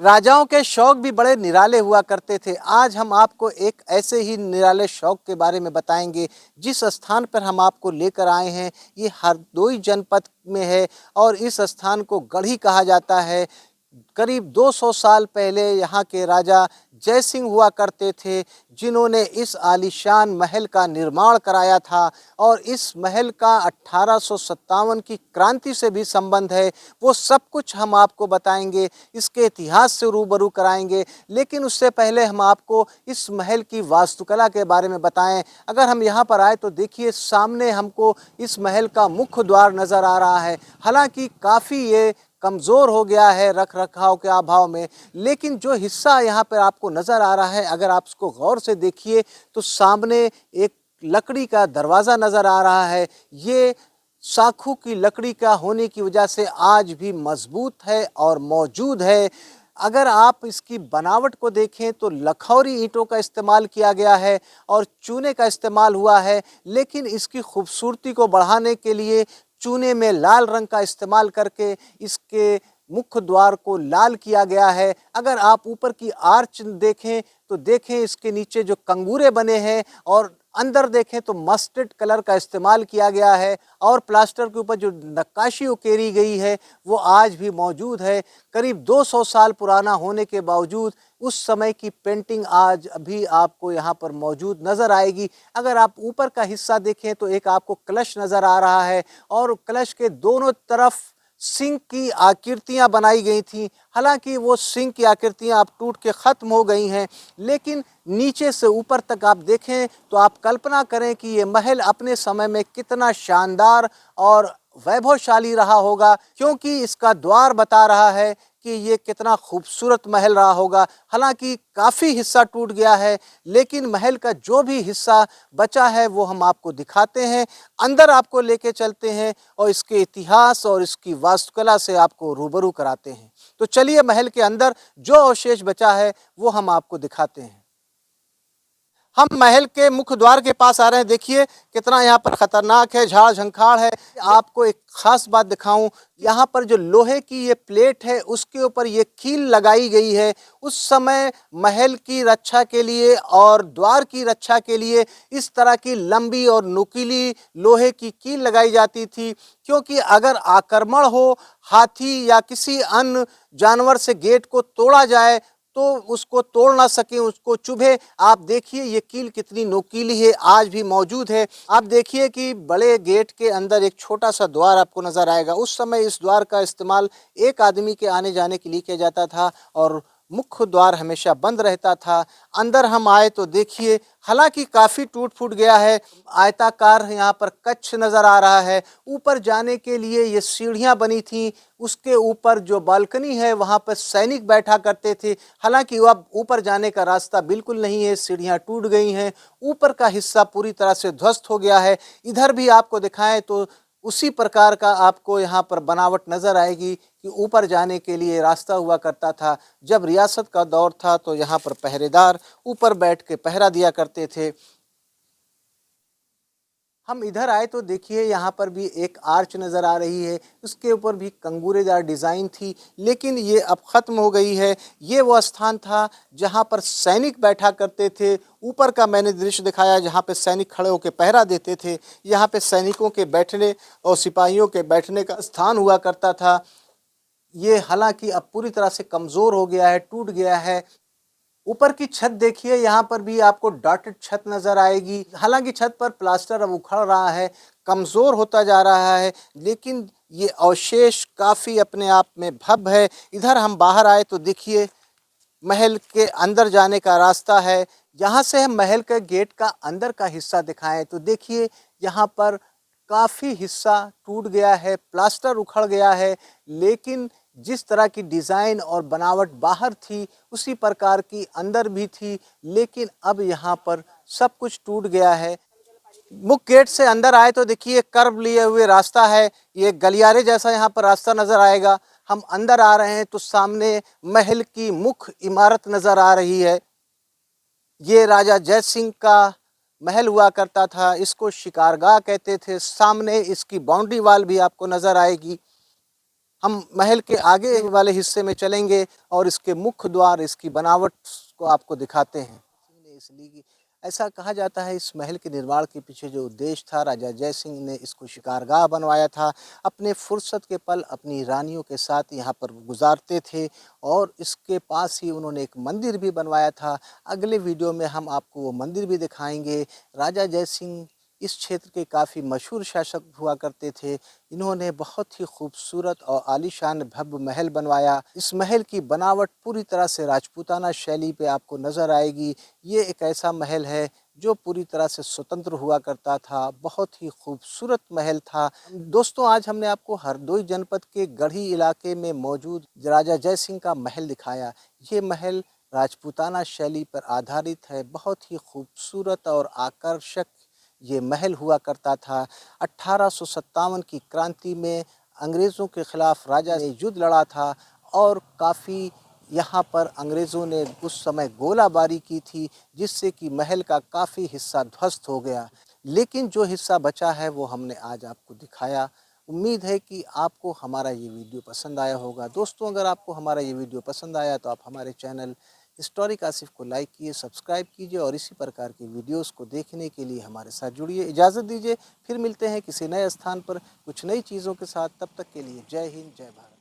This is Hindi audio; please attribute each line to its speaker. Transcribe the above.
Speaker 1: राजाओं के शौक भी बड़े निराले हुआ करते थे। आज हम आपको एक ऐसे ही निराले शौक के बारे में बताएंगे। जिस स्थान पर हम आपको लेकर आए हैं ये हरदोई जनपद में है और इस स्थान को गढ़ी कहा जाता है। करीब 200 साल पहले यहाँ के राजा जय सिंह हुआ करते थे, जिन्होंने इस आलीशान महल का निर्माण कराया था। और इस महल का 1857 की क्रांति से भी संबंध है। वो सब कुछ हम आपको बताएंगे, इसके इतिहास से रूबरू कराएंगे। लेकिन उससे पहले हम आपको इस महल की वास्तुकला के बारे में बताएं। अगर हम यहाँ पर आए तो देखिए, सामने हमको इस महल का मुख्य द्वार नज़र आ रहा है। हालांकि काफ़ी ये कमज़ोर हो गया है रख रखाव के अभाव में, लेकिन जो हिस्सा यहाँ पर आपको नज़र आ रहा है, अगर आप उसको गौर से देखिए तो सामने एक लकड़ी का दरवाज़ा नज़र आ रहा है। ये साखू की लकड़ी का होने की वजह से आज भी मजबूत है और मौजूद है। अगर आप इसकी बनावट को देखें तो लखौरी ईंटों का इस्तेमाल किया गया है और चूने का इस्तेमाल हुआ है, लेकिन इसकी खूबसूरती को बढ़ाने के लिए चूने में लाल रंग का इस्तेमाल करके इसके मुख्य द्वार को लाल किया गया है। अगर आप ऊपर की आर्च देखें तो देखें इसके नीचे जो कंगूरे बने हैं, और अंदर देखें तो मस्टर्ड कलर का इस्तेमाल किया गया है। और प्लास्टर के ऊपर जो नक्काशी उकेरी गई है वो आज भी मौजूद है। करीब 200 साल पुराना होने के बावजूद उस समय की पेंटिंग आज भी आपको यहाँ पर मौजूद नज़र आएगी। अगर आप ऊपर का हिस्सा देखें तो एक आपको कलश नज़र आ रहा है और कलश के दोनों तरफ सिंह की आकृतियां बनाई गई थी। हालांकि वो सिंह की आकृतियां अब टूट के ख़त्म हो गई हैं, लेकिन नीचे से ऊपर तक आप देखें तो आप कल्पना करें कि ये महल अपने समय में कितना शानदार और वैभवशाली रहा होगा, क्योंकि इसका द्वार बता रहा है कि ये कितना खूबसूरत महल रहा होगा। हालांकि काफ़ी हिस्सा टूट गया है, लेकिन महल का जो भी हिस्सा बचा है वो हम आपको दिखाते हैं। अंदर आपको लेके चलते हैं और इसके इतिहास और इसकी वास्तुकला से आपको रूबरू कराते हैं। तो चलिए महल के अंदर जो अवशेष बचा है वो हम आपको दिखाते हैं। हम महल के मुख्य द्वार के पास आ रहे हैं। देखिए कितना यहाँ पर खतरनाक है, झाड़ झंखाड़ है। आपको एक खास बात दिखाऊं, यहाँ पर जो लोहे की ये प्लेट है उसके ऊपर ये कील लगाई गई है। उस समय महल की रक्षा के लिए और द्वार की रक्षा के लिए इस तरह की लंबी और नुकीली लोहे की कील लगाई जाती थी, क्योंकि अगर आक्रमण हो, हाथी या किसी अन्य जानवर से गेट को तोड़ा जाए तो उसको तोड़ ना सके, उसको चुभे। आप देखिए ये कील कितनी नोकीली है, आज भी मौजूद है। आप देखिए कि बड़े गेट के अंदर एक छोटा सा द्वार आपको नजर आएगा। उस समय इस द्वार का इस्तेमाल एक आदमी के आने जाने के लिए किया जाता था और मुख्य द्वार हमेशा बंद रहता था। अंदर हम आए तो देखिए, हालांकि काफ़ी टूट फूट गया है। आयताकार यहाँ पर कक्ष नज़र आ रहा है। ऊपर जाने के लिए ये सीढ़ियाँ बनी थी। उसके ऊपर जो बालकनी है वहाँ पर सैनिक बैठा करते थे। हालांकि अब ऊपर जाने का रास्ता बिल्कुल नहीं है, सीढ़ियाँ टूट गई हैं। ऊपर का हिस्सा पूरी तरह से ध्वस्त हो गया है। इधर भी आपको दिखाएं तो उसी प्रकार का आपको यहाँ पर बनावट नज़र आएगी कि ऊपर जाने के लिए रास्ता हुआ करता था। जब रियासत का दौर था तो यहाँ पर पहरेदार ऊपर बैठ के पहरा दिया करते थे। हम इधर आए तो देखिए यहाँ पर भी एक आर्च नज़र आ रही है। उसके ऊपर भी कंगूरेदार डिज़ाइन थी, लेकिन ये अब ख़त्म हो गई है। ये वो स्थान था जहाँ पर सैनिक बैठा करते थे। ऊपर का मैंने दृश्य दिखाया जहाँ पे सैनिक खड़े होकर पहरा देते थे। यहाँ पे सैनिकों के बैठने और सिपाहियों के बैठने का स्थान हुआ करता था। ये हालांकि अब पूरी तरह से कमज़ोर हो गया है, टूट गया है। ऊपर की छत देखिए, यहाँ पर भी आपको डॉटेड छत नज़र आएगी। हालांकि छत पर प्लास्टर अब उखड़ रहा है, कमज़ोर होता जा रहा है, लेकिन ये अवशेष काफ़ी अपने आप में भव्य है। इधर हम बाहर आए तो देखिए महल के अंदर जाने का रास्ता है। यहाँ से हम महल के गेट का अंदर का हिस्सा दिखाएं तो देखिए यहाँ पर काफ़ी हिस्सा टूट गया है, प्लास्टर उखड़ गया है, लेकिन जिस तरह की डिज़ाइन और बनावट बाहर थी उसी प्रकार की अंदर भी थी। लेकिन अब यहाँ पर सब कुछ टूट गया है। मुख्य गेट से अंदर आए तो देखिए कर्व लिए हुए रास्ता है। ये गलियारे जैसा यहाँ पर रास्ता नज़र आएगा। हम अंदर आ रहे हैं तो सामने महल की मुख्य इमारत नज़र आ रही है। ये राजा जय सिंह का महल हुआ करता था, इसको शिकारगाह कहते थे। सामने इसकी बाउंड्री वाल भी आपको नज़र आएगी। हम महल के आगे वाले हिस्से में चलेंगे और इसके मुख्य द्वार, इसकी बनावट को आपको दिखाते हैं। इसलिए ऐसा कहा जाता है, इस महल के निर्माण के पीछे जो उद्देश्य था, राजा जय सिंह ने इसको शिकारगाह बनवाया था। अपने फुर्सत के पल अपनी रानियों के साथ यहाँ पर गुजारते थे और इसके पास ही उन्होंने एक मंदिर भी बनवाया था। अगले वीडियो में हम आपको वो मंदिर भी दिखाएंगे। राजा जय सिंह इस क्षेत्र के काफ़ी मशहूर शासक हुआ करते थे। इन्होंने बहुत ही खूबसूरत और आलीशान भव्य महल बनवाया। इस महल की बनावट पूरी तरह से राजपूताना शैली पे आपको नज़र आएगी। ये एक ऐसा महल है जो पूरी तरह से स्वतंत्र हुआ करता था। बहुत ही खूबसूरत महल था। दोस्तों, आज हमने आपको हरदोई जनपद के गढ़ी इलाके में मौजूद राजा जय सिंह का महल दिखाया। ये महल राजपूताना शैली पर आधारित है। बहुत ही खूबसूरत और आकर्षक ये महल हुआ करता था। 1857 की क्रांति में अंग्रेज़ों के खिलाफ राजा ने युद्ध लड़ा था और काफ़ी यहाँ पर अंग्रेज़ों ने उस समय गोलाबारी की थी, जिससे कि महल का काफ़ी हिस्सा ध्वस्त हो गया। लेकिन जो हिस्सा बचा है वो हमने आज आपको दिखाया। उम्मीद है कि आपको हमारा ये वीडियो पसंद आया होगा। दोस्तों, अगर आपको हमारा ये वीडियो पसंद आया तो आप हमारे चैनल हिस्टोरिक आसिफ को लाइक कीजिए, सब्सक्राइब कीजिए और इसी प्रकार की वीडियोस को देखने के लिए हमारे साथ जुड़िए। इजाज़त दीजिए, फिर मिलते हैं किसी नए स्थान पर कुछ नई चीज़ों के साथ। तब तक के लिए जय हिंद, जय भारत।